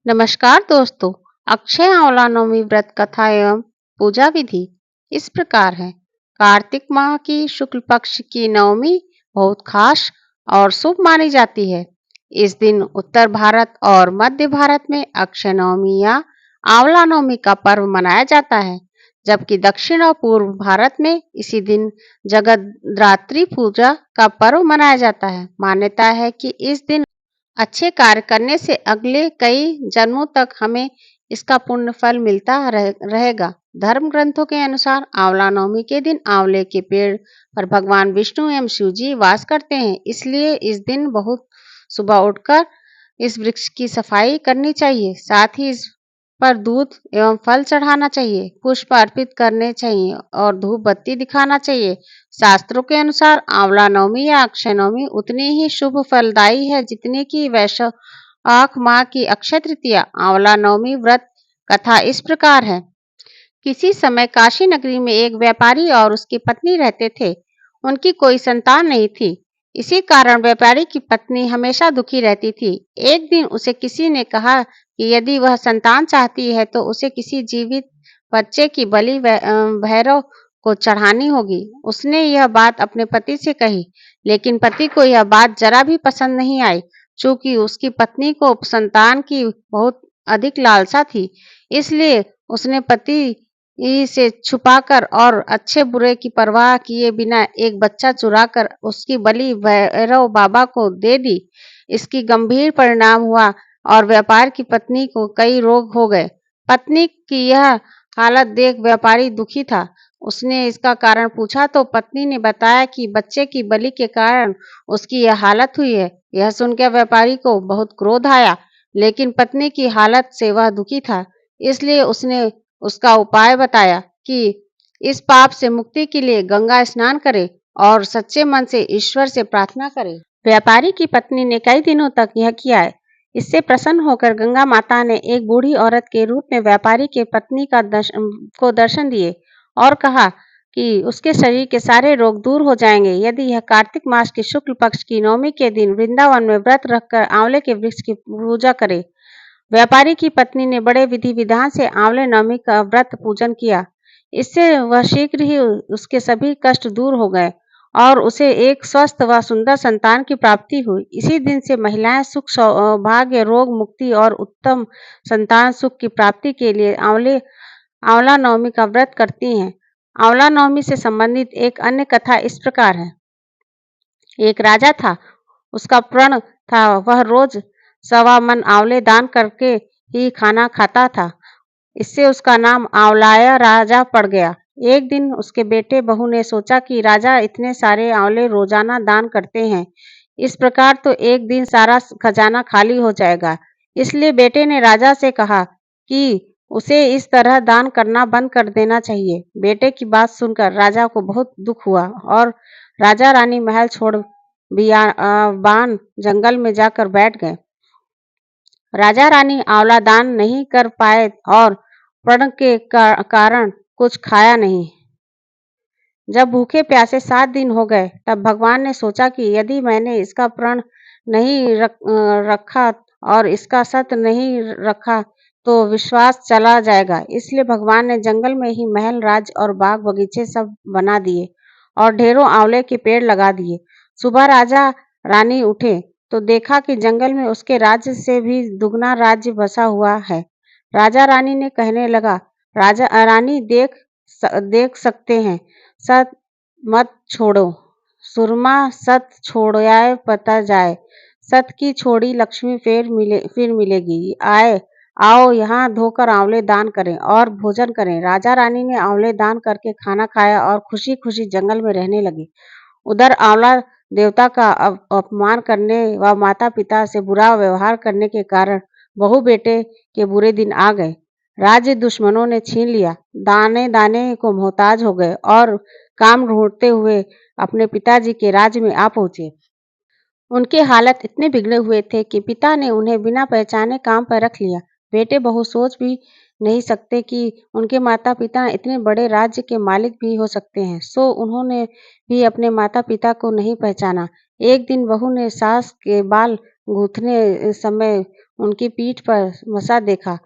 नमस्कार दोस्तों। अक्षय आंवला नवमी व्रत कथा एवं पूजा विधि इस प्रकार है। कार्तिक माह की शुक्ल पक्ष की नवमी बहुत खास और शुभ मानी जाती है। इस दिन उत्तर भारत और मध्य भारत में अक्षय नवमी या आंवला नवमी का पर्व मनाया जाता है, जबकि दक्षिण और पूर्व भारत में इसी दिन जगद्धात्री पूजा का पर्व मनाया जाता है। मान्यता है कि इस दिन अच्छे कार्य करने से अगले कई जन्मों तक हमें इसका पुण्य फल मिलता रहेगा। धर्म ग्रंथों के अनुसार आंवला नवमी के दिन आंवले के पेड़ पर भगवान विष्णु एवं शिव जी वास करते हैं, इसलिए इस दिन बहुत सुबह उठकर इस वृक्ष की सफाई करनी चाहिए। साथ ही इस पर दूध एवं फल चढ़ाना चाहिए, पुष्प अर्पित करने चाहिए और धूप बत्ती दिखाना चाहिए। शास्त्रों के अनुसार आंवला नवमी या अक्षय नवमी उतनी ही शुभ फलदायी है जितनी की वैशाख माह की अक्षय तृतीया। आंवला नवमी व्रत कथा इस प्रकार है। किसी समय काशी नगरी में एक व्यापारी और उसकी पत्नी रहते थे। उनकी कोई संतान नहीं थी। इसी कारण व्यापारी की पत्नी हमेशा दुखी रहती थी। एक दिन उसे किसी ने कहा कि यदि वह संतान चाहती है तो उसे किसी जीवित बच्चे की बलि भैरव को चढ़ानी होगी। उसने यह बात अपने पति से कही, लेकिन पति को यह बात जरा भी पसंद नहीं आई। चूंकि उसकी पत्नी को संतान की बहुत अधिक लालसा थी, इसलिए उसने पति से छुपाकर और अच्छे बुरे की परवाह किए बिना एक बच्चा चुराकर उसकी बलि भैरव बाबा को दे दी। इसकी गंभीर परिणाम हुआ और व्यापार की पत्नी को कई रोग हो गए। पत्नी की यह हालत देख व्यापारी दुखी था। उसने इसका कारण पूछा तो पत्नी ने बताया कि बच्चे की बलि के कारण उसकी यह हालत हुई है। यह सुनकर व्यापारी को बहुत क्रोध आया, लेकिन पत्नी की हालत से वह दुखी था, इसलिए उसने उसका उपाय बताया कि इस पाप से मुक्ति के लिए गंगा स्नान करे और सच्चे मन से ईश्वर से प्रार्थना करे। व्यापारी की पत्नी ने कई दिनों तक यह किया है। इससे प्रसन्न होकर गंगा माता ने एक बूढ़ी औरत के रूप में व्यापारी के पत्नी को दर्शन दिए और कहा कि उसके शरीर के सारे रोग दूर हो जाएंगे यदि यह कार्तिक मास की शुक्ल पक्ष की नवमी के दिन वृंदावन में व्रत रखकर आंवले के वृक्ष की पूजा करे। व्यापारी की पत्नी ने बड़े विधि विधान से आंवले नवमी का व्रत पूजन किया। इससे वह शीघ्र ही उसके सभी कष्ट दूर हो गए और उसे एक स्वस्थ व सुंदर संतान की प्राप्ति हुई। इसी दिन से महिलाएं सुख, सौभाग्य, रोग मुक्ति और उत्तम संतान सुख की प्राप्ति के लिए आंवला नवमी का व्रत करती हैं। आंवला नवमी से संबंधित एक अन्य कथा इस प्रकार है। एक राजा था, उसका प्रण था वह रोज 1.25 मन आंवले दान करके ही खाना खाता था। इससे उसका नाम आंवलाया राजा पड़ गया। एक दिन उसके बेटे बहू ने सोचा कि राजा इतने सारे आंवले रोजाना दान करते हैं, इस प्रकार तो एक दिन सारा खजाना खाली हो जाएगा। इसलिए बेटे ने राजा से कहा कि उसे इस तरह दान करना बंद कर देना चाहिए। बेटे की बात सुनकर राजा को बहुत दुख हुआ और राजा रानी महल छोड़ बियाबान जंगल में जाकर बैठ गए। राजा रानी आंवला दान नहीं कर पाए और प्रण के कारण कुछ खाया नहीं। जब भूखे प्यासे 7 दिन हो गए तब भगवान ने सोचा कि यदि मैंने इसका प्रण नहीं रखा और इसका सत्य नहीं रखा तो विश्वास चला जाएगा। इसलिए भगवान ने जंगल में ही महल, राज और बाग बगीचे सब बना दिए और ढेरों आंवले के पेड़ लगा दिए। सुबह राजा रानी उठे तो देखा कि जंगल में उसके राज्य से भी दुगना राज्य बसा हुआ है। राजा रानी ने कहने लगा, राजा रानी देख सकते हैं, सत मत छोड़ो, सुरमा सत छोड़ाए पता जाए, सत की छोड़ी लक्ष्मी फिर मिलेगी। आओ यहाँ धोकर आंवले दान करें और भोजन करें। राजा रानी ने आंवले दान करके खाना खाया और खुशी खुशी जंगल में रहने लगे। उधर आंवला देवता का अपमान करने व माता पिता से बुरा व्यवहार करने के कारण बहू बेटे के बुरे दिन आ गए। राज्य दुश्मनों ने छीन लिया, दाने दाने को मोहताज हो गए और काम ढूंढते हुए अपने पिताजी के राज्य में आ पहुंचे। उनके हालत इतने बिगड़े हुए थे कि पिता ने उन्हें बिना पहचाने काम पर रख लिया। बेटे बहू सोच भी नहीं सकते कि उनके माता पिता इतने बड़े राज्य के मालिक भी हो सकते हैं, सो उन्होंने भी अपने माता पिता को नहीं पहचाना। एक दिन बहू ने सास के बाल गूंथने समय उनकी पीठ पर मसा देखा।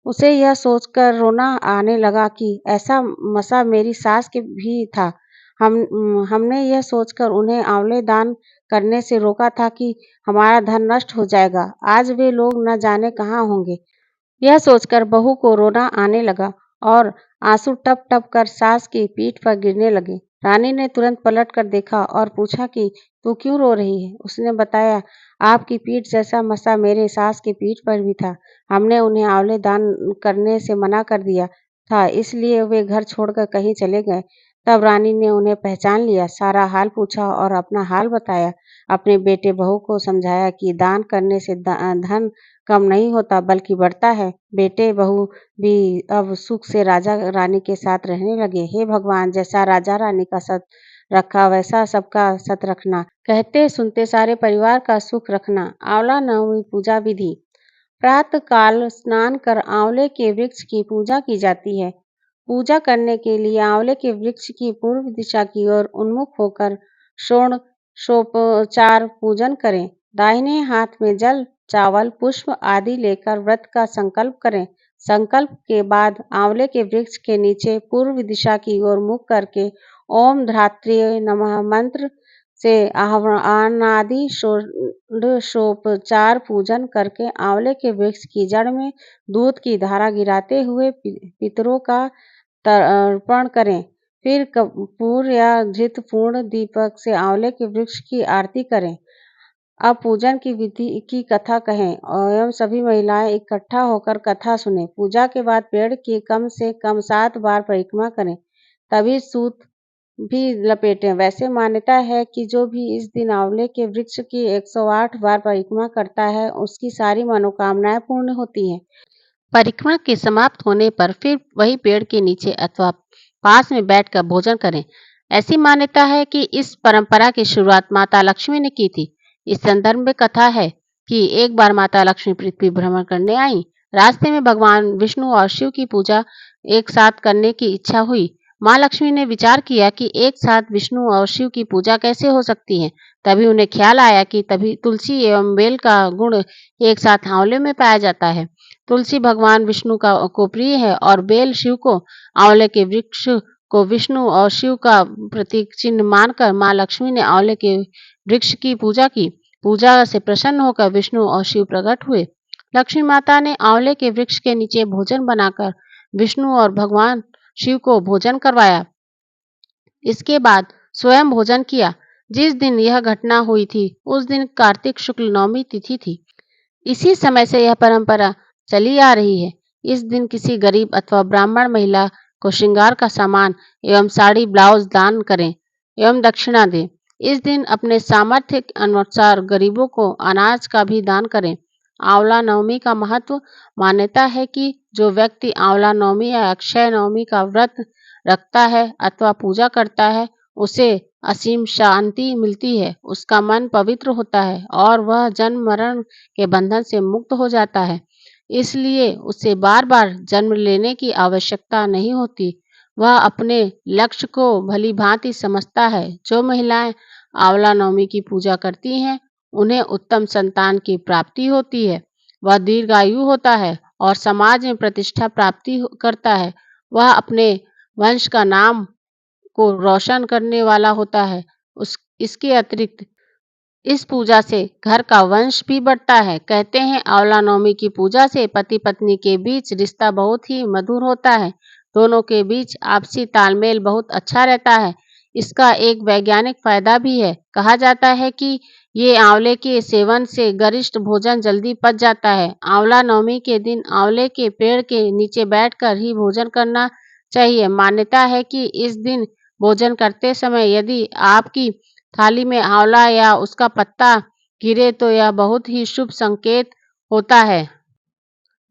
उसे यह सोचकर रोना आने लगा कि ऐसा मसा मेरी सास के भी था। हमने यह सोचकर उन्हें आंवले दान करने से रोका था कि हमारा धन नष्ट हो जाएगा। आज वे लोग न जाने कहाँ होंगे। यह सोचकर बहू को रोना आने लगा और आंसू टप टप कर सास की पीठ पर गिरने लगे। रानी ने तुरंत पलट कर देखा और पूछा कि तू क्यों रो रही है? उसने बताया, आपकी पीठ जैसा मसा मेरे सास की पीठ पर भी था। हमने उन्हें आंवले दान करने से मना कर दिया था, इसलिए वे घर छोड़कर कहीं चले गए। तब रानी ने उन्हें पहचान लिया, सारा हाल पूछा और अपना हाल बताया। अपने बेटे बहू को समझाया कि दान करने से धन कम नहीं होता बल्कि बढ़ता है। बेटे बहू भी अब सुख से राजा रानी के साथ रहने लगे। हे भगवान, जैसा राजा रानी का सत रखा वैसा सबका सत रखना। कहते सुनते सारे परिवार का सुख रखना। आंवला नवमी पूजा विधि। प्रातः काल स्नान कर आंवले के वृक्ष की पूजा की जाती है। पूजा करने के लिए आंवले के वृक्ष की पूर्व दिशा की ओर उन्मुख होकर षोडशोपचार पूजन करें। दाहिने हाथ में जल, चावल, पुष्प आदि लेकर व्रत का संकल्प करें। संकल्प के बाद आंवले के वृक्ष के नीचे पूर्व दिशा की ओर मुख करके ओम धात्र्ये नमः मंत्र से आह्वानादि षोडशोपचार पूजन करके आंवले के वृक्ष की जड़ में दूध की धारा गिराते हुए पितरों का तर्पण करें। फिर कपूर या घृत पूर्ण दीपक से आंवले के वृक्ष की आरती करें। अब पूजन की विधि की कथा कहें एवं सभी महिलाएं इकट्ठा होकर कथा सुने। पूजा के बाद पेड़ की कम से कम 7 बार परिक्रमा करें, तभी सूत भी लपेटें। वैसे मान्यता है कि जो भी इस दिन आंवले के वृक्ष की 108 बार परिक्रमा करता है, उसकी सारी मनोकामनाएं पूर्ण होती हैं। परिक्रमा के समाप्त होने पर फिर वही पेड़ के नीचे अथवा पास में बैठकर भोजन करें। ऐसी मान्यता है कि इस परंपरा की शुरुआत माता लक्ष्मी ने की थी। इस संदर्भ में कथा है कि एक बार माता लक्ष्मी पृथ्वी भ्रमण करने आई। रास्ते में भगवान विष्णु और शिव की पूजा एक साथ करने की इच्छा हुई। माँ लक्ष्मी ने विचार किया कि एक साथ विष्णु और शिव की पूजा कैसे हो सकती है। तभी उन्हें ख्याल आया कि तभी तुलसी एवं बेल का गुण एक साथ आंवले में पाया जाता है। तुलसी भगवान विष्णु को प्रिय है और बेल शिव को। आंवले के वृक्ष को विष्णु और शिव का प्रतीक चिन्ह मानकर माँ लक्ष्मी ने आंवले के वृक्ष की पूजा की। पूजा से प्रसन्न होकर विष्णु और शिव प्रकट हुए। लक्ष्मी माता ने आंवले के वृक्ष के नीचे भोजन बनाकर विष्णु और भगवान शिव को भोजन करवाया। इसके बाद स्वयं भोजन किया। जिस दिन यह घटना हुई थी उस दिन कार्तिक शुक्ल नवमी तिथि थी। इसी समय से यह परंपरा चली आ रही है। इस दिन किसी गरीब अथवा ब्राह्मण महिला को श्रृंगार का सामान एवं साड़ी ब्लाउज दान करें एवं दक्षिणा दें। इस दिन अपने सामर्थ्य के अनुसार गरीबों को अनाज का भी दान करें। आंवला नवमी का महत्व। मान्यता है कि जो व्यक्ति आंवला नवमी या अक्षय नवमी का व्रत रखता है अथवा पूजा करता है, उसे असीम शांति मिलती है, उसका मन पवित्र होता है और वह जन्म मरण के बंधन से मुक्त हो जाता है। इसलिए उसे बार बार जन्म लेने की आवश्यकता नहीं होती। वह अपने लक्ष्य को भली भांति समझता है। जो महिलाएं आंवला नवमी की पूजा करती हैं, उन्हें उत्तम संतान की प्राप्ति होती है। वह दीर्घायु होता है और समाज में प्रतिष्ठा प्राप्ति करता है। वह अपने वंश का नाम को रोशन करने वाला होता है। इसके अतिरिक्त इस पूजा से घर का वंश भी बढ़ता है। कहते हैं आंवला नवमी की पूजा से पति पत्नी के बीच रिश्ता बहुत ही मधुर होता है। दोनों के बीच आपसी तालमेल बहुत अच्छा रहता है। इसका एक वैज्ञानिक फायदा भी है। कहा जाता है कि ये आंवले के सेवन से गरिष्ठ भोजन जल्दी पच जाता है। आंवला नवमी के दिन आंवले के पेड़ के नीचे बैठकर ही भोजन करना चाहिए। मान्यता है कि इस दिन भोजन करते समय यदि आपकी थाली में आंवला या उसका पत्ता गिरे तो यह बहुत ही शुभ संकेत होता है।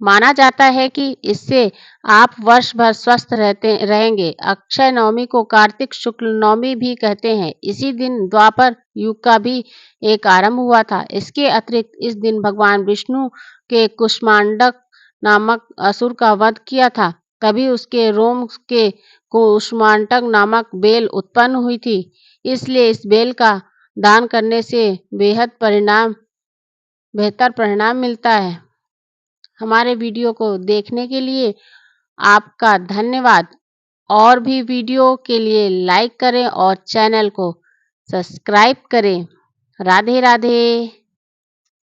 माना जाता है कि इससे आप वर्ष भर स्वस्थ रहेंगे। अक्षय नवमी को कार्तिक शुक्ल नवमी भी कहते हैं। इसी दिन द्वापर युग का भी एक आरंभ हुआ था। इसके अतिरिक्त इस दिन भगवान विष्णु के कुष्मांडक नामक असुर का वध किया था। तभी उसके रोम के कुष्मांडक नामक बेल उत्पन्न हुई थी। इसलिए इस बेल का दान करने से बेहतर परिणाम मिलता है। हमारे वीडियो को देखने के लिए आपका धन्यवाद। और भी वीडियो के लिए लाइक करें और चैनल को सब्सक्राइब करें। राधे राधे।